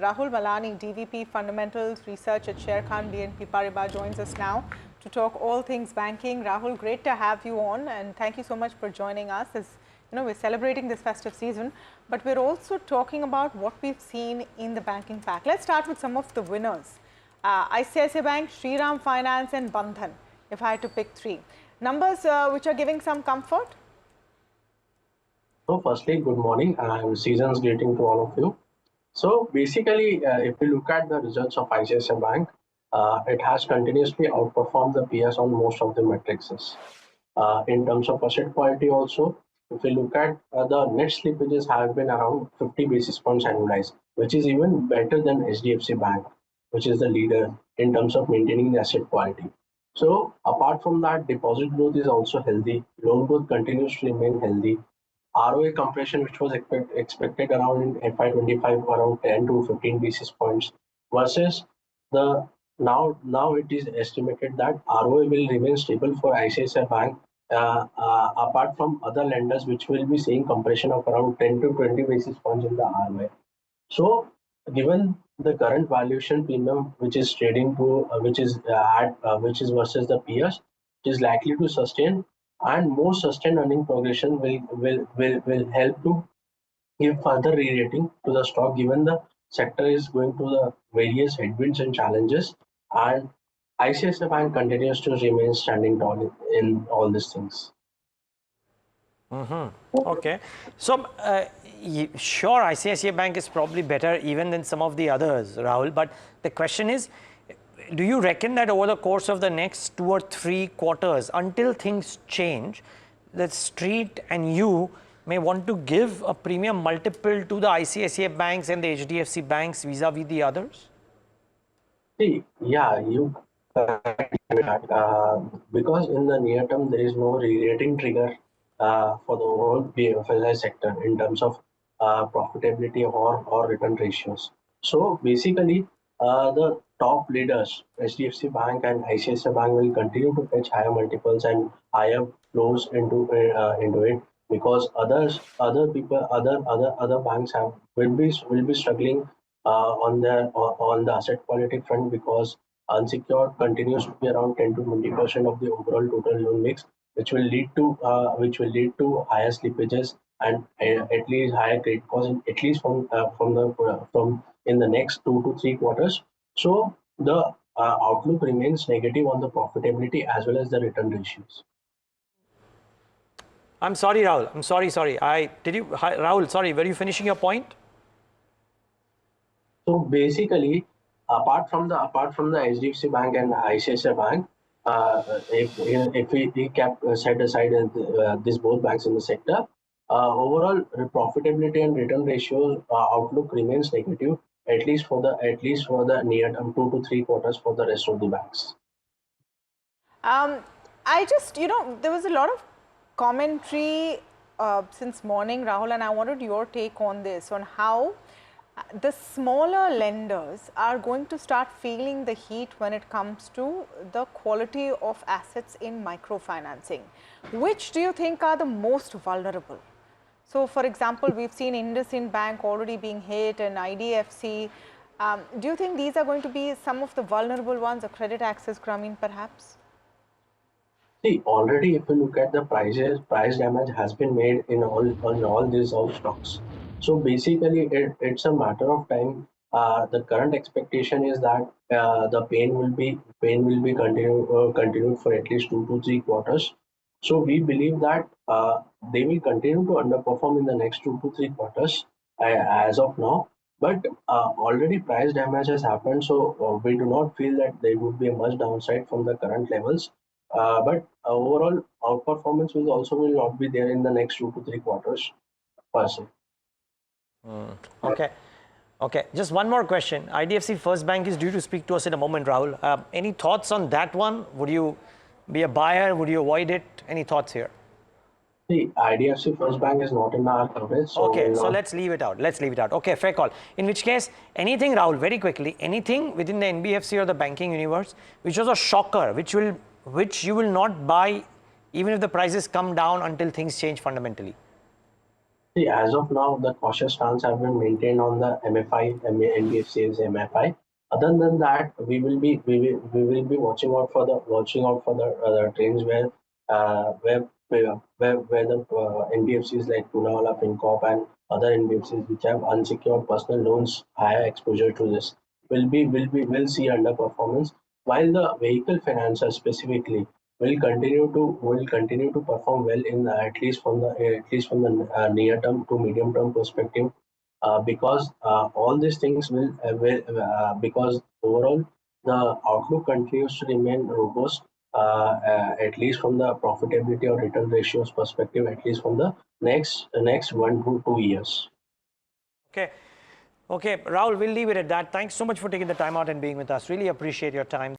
Rahul Malani, DVP Fundamentals Research at Sharekhan BNP Paribas, joins us now to talk all things banking. Rahul, great to have you on, and thank you so much for joining us. As you know, we're celebrating this festive season, but we're also talking about what we've seen in the banking pack. Let's start with some of the winners. ICICI Bank, Shriram Finance and Bandhan, if I had to pick three. Numbers which are giving some comfort? So firstly, good morning and season's greeting to all of you. So basically, if we look at the results of ICICI Bank, it has continuously outperformed the peers on most of the metrics. In terms of asset quality also, if we look at the net slippages have been around 50 basis points annualized, which is even better than HDFC Bank, which is the leader in terms of maintaining the asset quality. So apart from that, deposit growth is also healthy. Loan growth continues to remain healthy. ROA compression, which was expected around in FY25, around 10 to 15 basis points, versus the now it is estimated that ROA will remain stable for ICICI Bank, apart from other lenders, which will be seeing compression of around 10 to 20 basis points in the ROA. So, given the current valuation premium, which is trading to, which is versus the peers, it is likely to sustain, and more sustained earning progression will help to give further re-rating to the stock, given the sector is going through the various headwinds and challenges, and ICICI Bank continues to remain standing tall in all these things. Okay. So, sure, ICICI Bank is probably better even than some of the others, Rahul. But the question is, do you reckon that over the course of the next 2 or 3 quarters, until things change, the street and you may want to give a premium multiple to the ICICI banks and the HDFC banks vis-a-vis the others? See, yeah, you because in the near term there is no re-rating trigger for the overall BFSI sector in terms of profitability or return ratios. So basically, the top leaders, HDFC Bank and ICICI Bank, will continue to fetch higher multiples and higher flows into it, because other people, other banks will be struggling on the asset quality front, because unsecured continues to be around 10 to 20% of the overall total loan mix, which will lead to higher slippages and at least higher credit costs, at least from in the next 2 to 3 quarters. So the outlook remains negative on the profitability as well as the return ratios. I'm sorry, Rahul. I'm sorry. Rahul, sorry, were you finishing your point? So basically, apart from the HDFC Bank and ICICI Bank, if we set aside these both banks in the sector, overall profitability and return ratios outlook remains negative, at least for the near term 2 to 3 quarters for the rest of the banks. I just, there was a lot of commentary since morning, Rahul, and I wanted your take on this, on how the smaller lenders are going to start feeling the heat when it comes to the quality of assets in microfinancing. Which do you think are the most vulnerable? So, for example, we've seen IndusInd Bank already being hit and IDFC. Do you think these are going to be some of the vulnerable ones, or Credit Access Grameen perhaps? See, already if you look at the price damage has been made in all these stocks. So basically, it's a matter of time. The current expectation is that the pain will be continued for at least 2 to 3 quarters. So we believe that they will continue to underperform in the next 2 to 3 quarters as of now. But already price damage has happened, so we do not feel that there would be a much downside from the current levels. But overall outperformance will not be there in the next 2 to 3 quarters per se. Okay. Just one more question. IDFC First Bank is due to speak to us in a moment, Rahul. Any thoughts on that one? Would you be a buyer? Would you avoid it? Any thoughts here? The IDFC First Bank is not in our coverage. So okay, so let's leave it out. Okay, fair call. In which case, anything, Rahul, very quickly, anything within the NBFC or the banking universe which was a shocker, which you will not buy even if the prices come down until things change fundamentally? See, as of now, the cautious stance have been maintained on the MFI, NBFCs, MFI. Other than that, we will be watching out for the trends where the NBFCs like Poonawalla FinCorp and other NBFCs which have unsecured personal loans higher exposure to this will see underperformance, while the vehicle financiers specifically will continue to perform well in at least from the near term to medium term perspective, because all these things because overall the outlook continues to remain robust, at least from the profitability or return ratios perspective, at least from the next 1 to 2 years. Okay. Okay, Rahul, we'll leave it at that. Thanks so much for taking the time out and being with us. Really appreciate your time.